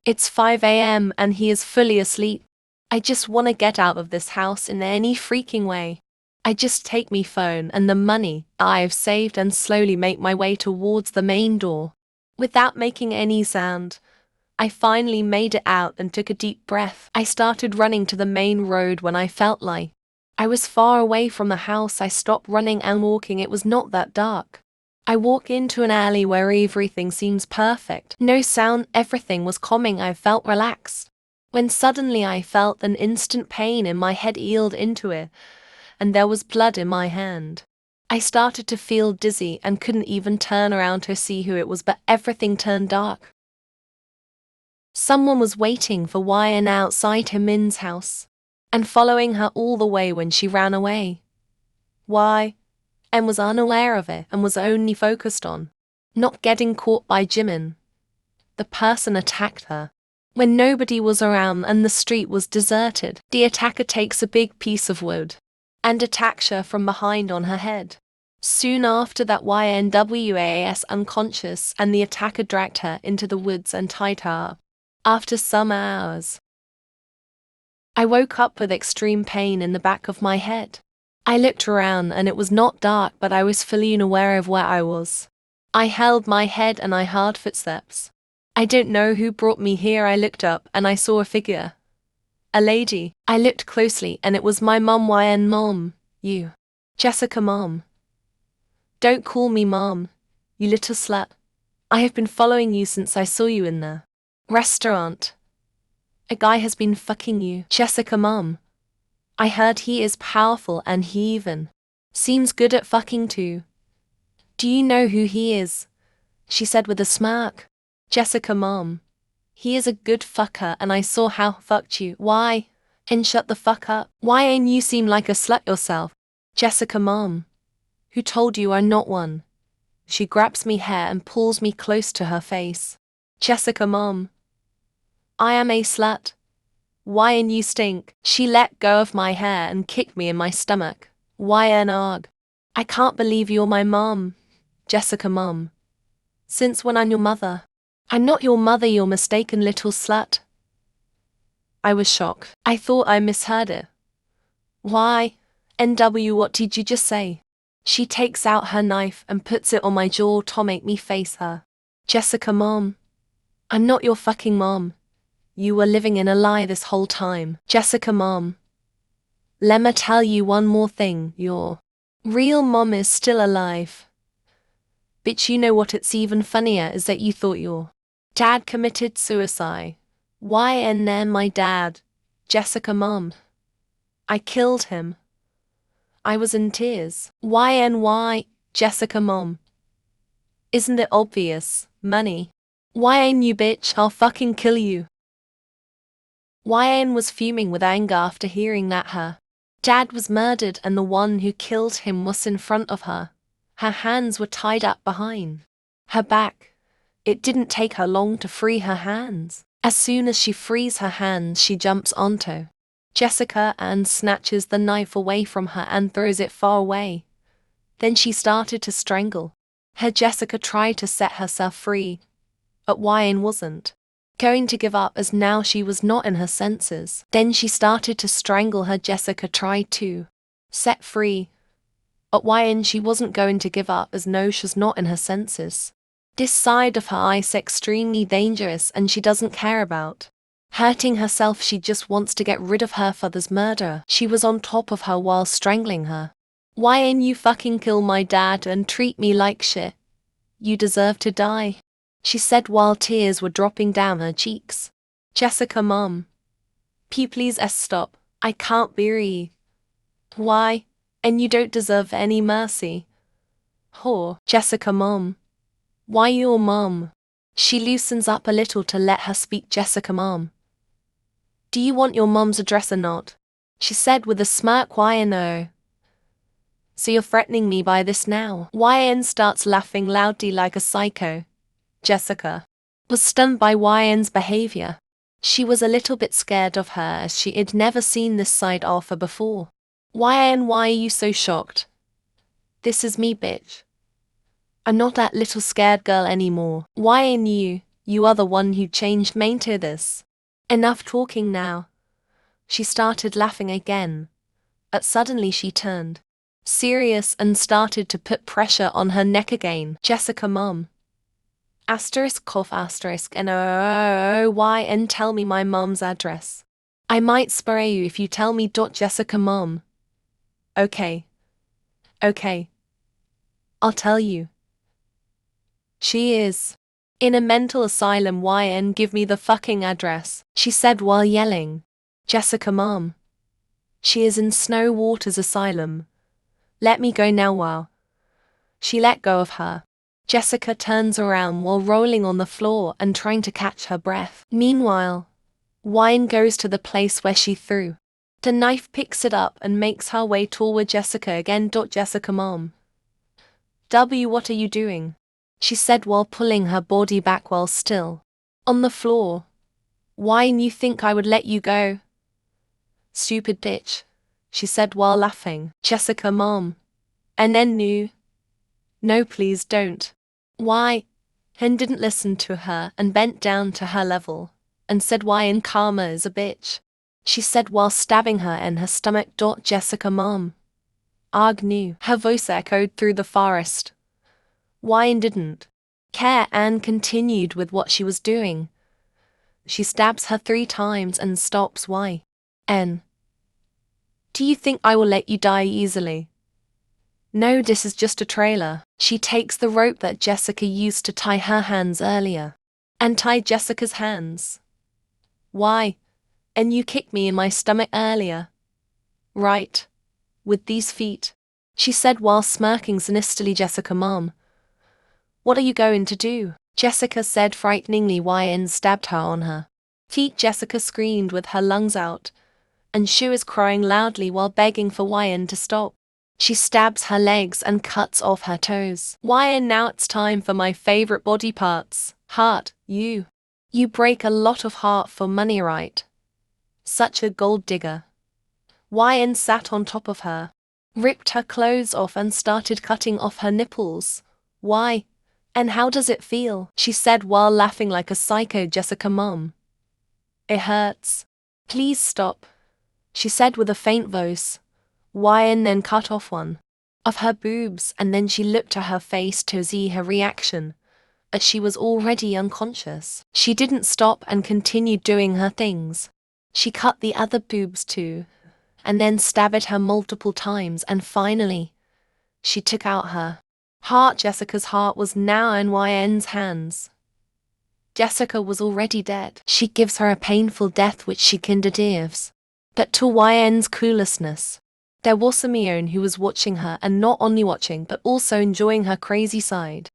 It's 5 a.m. and he is fully asleep. I just wanna get out of this house in any freaking way. I just take me phone and the money I've saved and slowly make my way towards the main door. Without making any sound, I finally made it out and took a deep breath. I started running to the main road when I felt like I was far away from the house. I stopped running and walking. It was not that dark. I walk into an alley where everything seems perfect. No sound, everything was calming. I felt relaxed. When suddenly I felt an instant pain in my head ealed into it, and there was blood in my hand. I started to feel dizzy and couldn't even turn around to see who it was, but everything turned dark. Someone was waiting for YN outside Jimin's house, and following her all the way when she ran away. YN was unaware of it and was only focused on not getting caught by Jimin. The person attacked her when nobody was around and the street was deserted. The attacker takes a big piece of wood and attacks her from behind on her head. Soon after that, YN was unconscious and the attacker dragged her into the woods and tied her up. After some hours, I woke up with extreme pain in the back of my head. I looked around and it was not dark, but I was fully unaware of where I was. I held my head and I heard footsteps. I don't know who brought me here. I looked up and I saw a figure. A lady. I looked closely and it was my mom. YN mom. You. Jessica mom. Don't call me mom, you little slut. I have been following you since I saw you in the restaurant. A guy has been fucking you. Jessica mom. I heard he is powerful and he even seems good at fucking too. Do you know who he is? She said with a smirk. Jessica mom. He is a good fucker and I saw how fucked you. Why? And shut the fuck up. Why ain't you seem like a slut yourself? Jessica mom. Who told you I'm not one? She grabs me hair and pulls me close to her face. Jessica mom. I am a slut. YN you stink. She let go of my hair and kicked me in my stomach. YN arg. I can't believe you're my mom. Jessica mom. Since when I'm your mother? I'm not your mother, you mistaken little slut. I was shocked. I thought I misheard it. YNW, what did you just say? She takes out her knife and puts it on my jaw to make me face her. Jessica mom. I'm not your fucking mom. You were living in a lie this whole time. Jessica mom. Lemma tell you one more thing, your real mom is still alive. Bitch, you know what, it's even funnier is that you thought your dad committed suicide. YN then my dad. Jessica mom. I killed him. I was in tears. YNY, Jessica mom. Isn't it obvious? Money. YN you bitch, I'll fucking kill you. YN was fuming with anger after hearing that her dad was murdered and the one who killed him was in front of her. Her hands were tied up behind her back. It didn't take her long to free her hands. As soon as she frees her hands, she jumps onto Jessica and snatches the knife away from her and throws it far away. Then she started to strangle her. Jessica tried to set herself free, but YN wasn't going to give up as now she was not in her senses. Then she started to strangle her. Jessica tried to set free, but YN she wasn't going to give up as no she's not in her senses. This side of her is extremely dangerous and she doesn't care about hurting herself. She just wants to get rid of her father's murderer. She was on top of her while strangling her. YN you fucking kill my dad and treat me like shit. You deserve to die, she said while tears were dropping down her cheeks. Jessica mom. Please stop. I can't breathe. Why? And you don't deserve any mercy. Whore. Jessica mom. Why your mom? She loosens up a little to let her speak. Jessica mom. Do you want your mom's address or not? She said with a smirk. YNO. So you're threatening me by this now? YN starts laughing loudly like a psycho. Jessica was stunned by YN's behavior. She was a little bit scared of her as she had never seen this side of her before. YN, why are you so shocked? This is me, bitch. I'm not that little scared girl anymore. YN you. You are the one who changed me to this. Enough talking now. She started laughing again. But suddenly she turned serious and started to put pressure on her neck again. Jessica mom. Asterisk cough asterisk NOOY and tell me my mom's address. I might spray you if you tell me. Jessica mom. Okay. Okay. I'll tell you. She is in a mental asylum. YN give me the fucking address, she said while yelling. Jessica mom. She is in Snow Waters Asylum. Let me go now. Wow. She let go of her. Jessica turns around while rolling on the floor and trying to catch her breath. Meanwhile, Wine goes to the place where she threw the knife, picks it up and makes her way toward Jessica again. Jessica mom. What are you doing? She said while pulling her body back while still on the floor. Wine, you think I would let you go? Stupid bitch, she said while laughing. Jessica mom. And then no please don't. Why? Hen didn't listen to her and bent down to her level and said why in karma is a bitch, she said while stabbing her in her stomach. Jessica mom. Arg knew. Her voice echoed through the forest. Wine didn't care and continued with what she was doing. She stabs her 3 times and stops. Why? Do you think I will let you die easily? No, this is just a trailer. She takes the rope that Jessica used to tie her hands earlier and tied Jessica's hands. Why? And you kicked me in my stomach earlier. Right. With these feet, she said while smirking sinisterly. Jessica mom. What are you going to do? Jessica said frighteningly. YN stabbed her on her feet. Jessica screamed with her lungs out, and she was crying loudly while begging for YN to stop. She stabs her legs and cuts off her toes. YN, now it's time for my favorite body parts. Heart, you break a lot of heart for money, right? Such a gold digger. YN sat on top of her, ripped her clothes off and started cutting off her nipples. Why? And how does it feel? She said while laughing like a psycho. Jessica mom. It hurts. Please stop, she said with a faint voice. YN then cut off one of her boobs and then she looked at her face to see her reaction, as she was already unconscious. She didn't stop and continued doing her things. She cut the other boobs too, and then stabbed her multiple times, and finally, she took out her heart. Jessica's heart was now in YN's hands. Jessica was already dead. She gives her a painful death which she kinderdeves. But to YN's cluelessness, there was Simeon who was watching her and not only watching but also enjoying her crazy side.